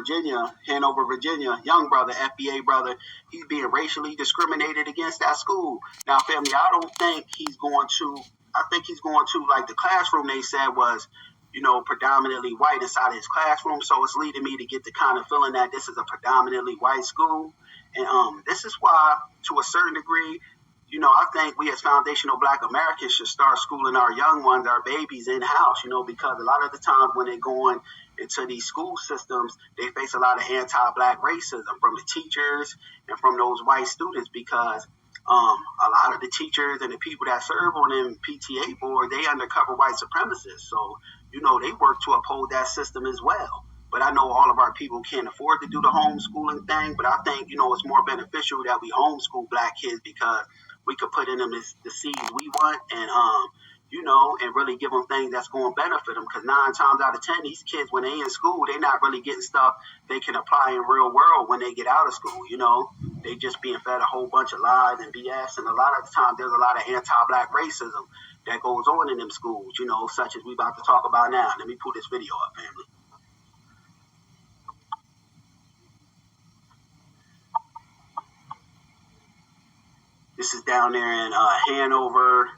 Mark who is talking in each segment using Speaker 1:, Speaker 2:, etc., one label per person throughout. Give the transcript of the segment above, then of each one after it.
Speaker 1: Virginia, Hanover, Virginia, young brother, FBA brother, he's being racially discriminated against at school. Now, family, I think he's going to, like the classroom they said was, predominantly white inside of his classroom. So it's leading me to get the kind of feeling that this is a predominantly white school. And this is why, to a certain degree, I think we as foundational Black Americans should start schooling our young ones, our babies in-house, because a lot of the times when they're going into these school systems, they face a lot of anti-Black racism from the teachers and from those white students because a lot of the teachers and the people that serve on them PTA board, they undercover white supremacists. So, they work to uphold that system as well. But I know all of our people can't afford to do the homeschooling thing, but I think, it's more beneficial that we homeschool Black kids because we could put in them the seeds we want and, and really give them things that's going to benefit them. Because 9 times out of 10, these kids, when they in school, they're not really getting stuff they can apply in real world when they get out of school, They just being fed a whole bunch of lies and BS. And a lot of the time, there's a lot of anti-Black racism that goes on in them schools, such as we about to talk about now. Let me pull this video up, family. This is down there in Hanover,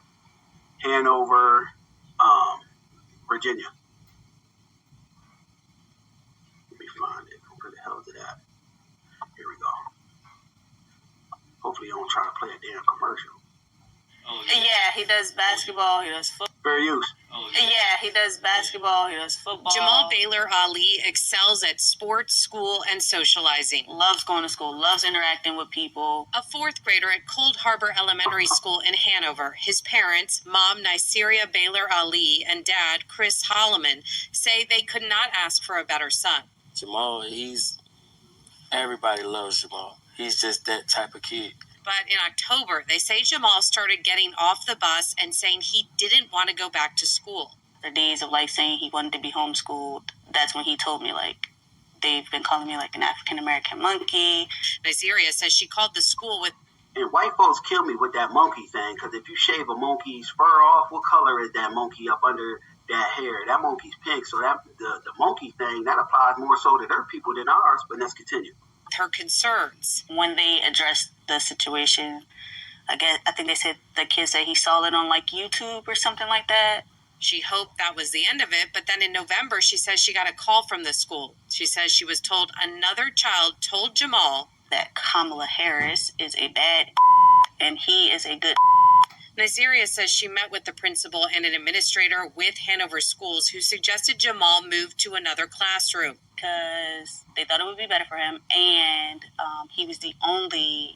Speaker 1: Virginia. Let me find it. Where the hell is it at? Here we go. Hopefully you don't try to play a damn commercial.
Speaker 2: Oh, yeah, he does basketball, he does football.
Speaker 1: Fair use.
Speaker 2: Oh, yeah, he does basketball, he does football.
Speaker 3: Jamal Baylor Ali excels at sports, school, and socializing.
Speaker 2: Loves going to school, loves interacting with people.
Speaker 3: A 4th grader at Cold Harbor Elementary School in Hanover, his parents, Mom Nyseria Baylor Ali and Dad Chris Holloman, say they could not ask for a better son.
Speaker 4: Jamal, everybody loves Jamal. He's just that type of kid.
Speaker 3: But in October, they say Jamal started getting off the bus and saying he didn't want to go back to school.
Speaker 2: The days of saying he wanted to be homeschooled, that's when he told me they've been calling me an African-American monkey.
Speaker 3: Nyseria says she called the school with...
Speaker 1: And white folks kill me with that monkey thing, because if you shave a monkey's fur off, what color is that monkey up under that hair? That monkey's pink, so that the monkey thing, that applies more so to their people than ours, but let's continue.
Speaker 3: Her concerns.
Speaker 2: When they addressed the situation, I think they said the kid said he saw it on YouTube or something like that.
Speaker 3: She hoped that was the end of it, but then in November, she says she got a call from the school. She says she was told another child told Jamal
Speaker 2: that Kamala Harris is a bad and he is a good.
Speaker 3: Nyseria says she met with the principal and an administrator with Hanover Schools who suggested Jamal move to another classroom.
Speaker 2: Because they thought it would be better for him, and he was the only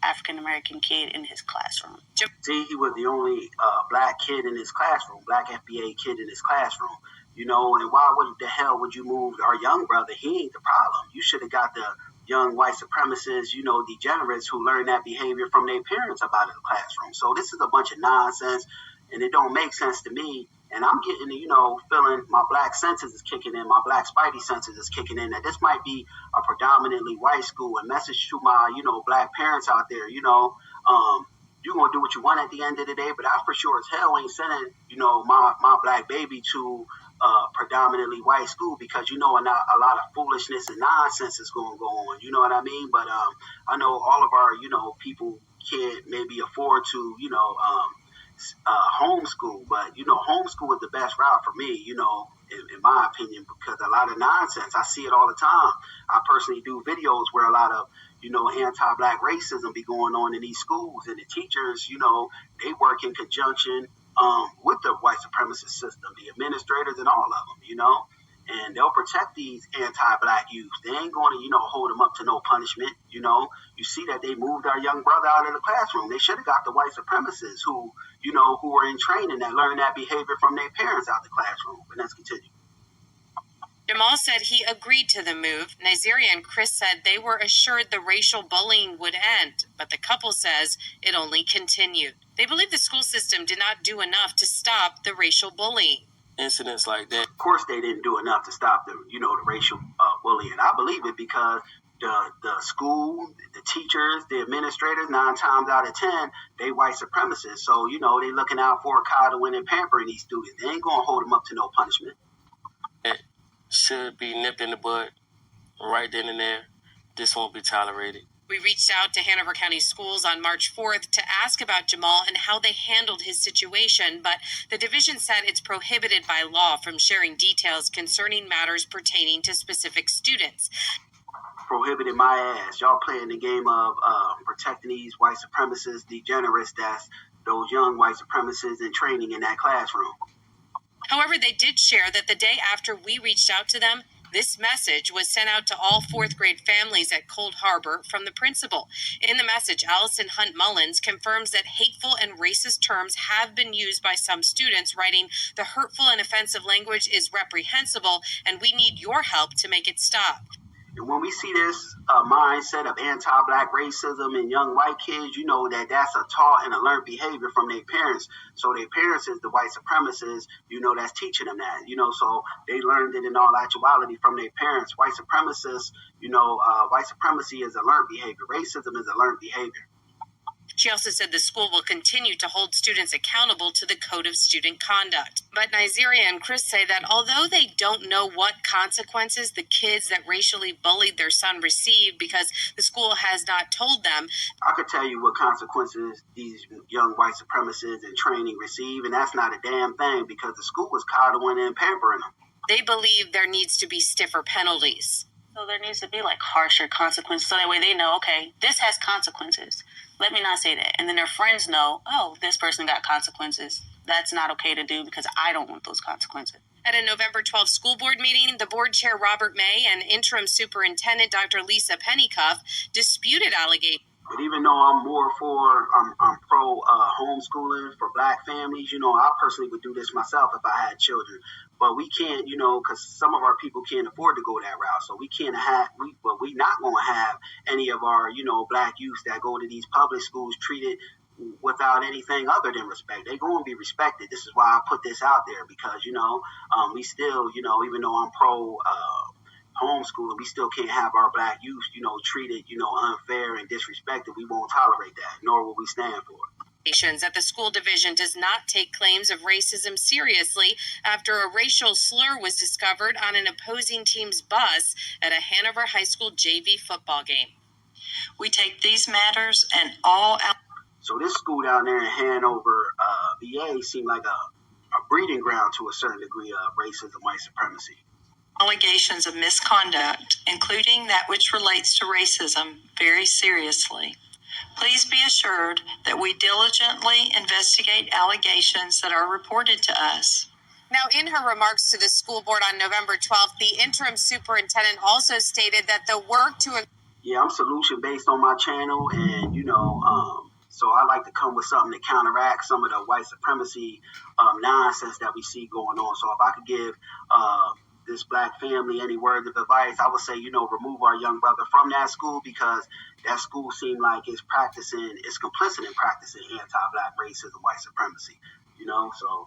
Speaker 2: African-American kid in his classroom.
Speaker 1: See, he was the only Black kid in his classroom, Black FBA kid in his classroom, and why the hell would you move our young brother? He ain't the problem. You should have got the young white supremacists, degenerates who learn that behavior from their parents about in the classroom. So this is a bunch of nonsense, and it don't make sense to me. And I'm getting, feeling my Black senses is kicking in, my Black spidey senses is kicking in, that this might be a predominantly white school. A message to my, Black parents out there, you're going to do what you want at the end of the day, but I for sure as hell ain't sending, my Black baby to predominantly white school because, a lot of foolishness and nonsense is going to go on, you know what I mean? But I know all of our, people can't maybe afford to, homeschool, but homeschool is the best route for me, in my opinion, because a lot of nonsense, I see it all the time. I personally do videos where a lot of anti-Black racism be going on in these schools, and the teachers, they work in conjunction with the white supremacist system, the administrators and all of them, and they'll protect these anti-Black youth. They ain't going to, hold them up to no punishment. You see that they moved our young brother out of the classroom. They should have got the white supremacists who were in training that learned that behavior from their parents out the classroom. But let's continue.
Speaker 3: Jamal said he agreed to the move. Nyseria and Chris said they were assured the racial bullying would end, but the couple says it only continued. They believe the school system did not do enough to stop the racial bullying.
Speaker 4: Incidents like that.
Speaker 1: Of course, they didn't do enough to stop the racial bullying. I believe it because the school, the teachers, the administrators, 9 times out of 10, they white supremacists. So they looking out for coddling and pampering these students. They ain't gonna hold them up to no punishment.
Speaker 4: should be nipped in the bud right then and there. This won't be tolerated.
Speaker 3: We reached out to Hanover County Schools on March 4th to ask about Jamal and how they handled his situation, but the division said it's prohibited by law from sharing details concerning matters pertaining to specific students.
Speaker 1: Prohibited my ass. Y'all playing the game of protecting these white supremacists, degenerates, that's those young white supremacists in training in that classroom.
Speaker 3: However, they did share that the day after we reached out to them, this message was sent out to all fourth grade families at Cold Harbor from the principal. In the message, Allison Hunt Mullins confirms that hateful and racist terms have been used by some students, writing, "The hurtful and offensive language is reprehensible, and we need your help to make it stop."
Speaker 1: And when we see this mindset of anti-black racism in young white kids, you know that that's a taught and a learned behavior from their parents. So their parents is the white supremacists, you know, that's teaching them that, you know, so they learned it in all actuality from their parents. White supremacists, you know, white supremacy is a learned behavior. Racism is a learned behavior.
Speaker 3: She also said the school will continue to hold students accountable to the Code of Student Conduct. But Nigeria and Chris say that although they don't know what consequences the kids that racially bullied their son received because the school has not told them,
Speaker 1: I could tell you what consequences these young white supremacists in training receive, and that's not a damn thing because the school was coddling and pampering them.
Speaker 3: They believe there needs to be stiffer penalties.
Speaker 2: So there needs to be like harsher consequences so that way they know, okay, this has consequences. Let me not say that. And then their friends know, oh, this person got consequences. That's not okay to do because I don't want those consequences.
Speaker 3: At a November 12th school board meeting, the board chair Robert May and interim superintendent Dr. Lisa Pennycuff disputed allegations.
Speaker 1: But even though I'm pro homeschooling for black families, you know, I personally would do this myself if I had children. But we can't, you know, because some of our people can't afford to go that route. So we can't have, we're not going to have any of our, you know, black youth that go to these public schools treated without anything other than respect. They're going to be respected. This is why I put this out there because, you know, we still, you know, even though I'm pro homeschooling, we still can't have our black youth, you know, treated, you know, unfair and disrespected. We won't tolerate that, nor will we stand for it.
Speaker 3: That the school division does not take claims of racism seriously after a racial slur was discovered on an opposing team's bus at a Hanover High School JV football game.
Speaker 5: We take these matters and all out.
Speaker 1: So this school down there in Hanover VA seemed like a breeding ground to a certain degree of racism, white supremacy.
Speaker 5: Allegations of misconduct, including that which relates to racism, very seriously. Please be assured that we diligently investigate allegations that are reported to us.
Speaker 3: Now, in her remarks to the school board on November 12th, the interim superintendent also stated that the work to...
Speaker 1: Yeah, I'm solution-based on my channel, and, you know, so I like to come with something to counteract some of the white supremacy nonsense that we see going on. So if I could give this black family any words of advice, I would say, you know, remove our young brother from that school because that school seemed like it's complicit in practicing anti-black racism, white supremacy, you know, so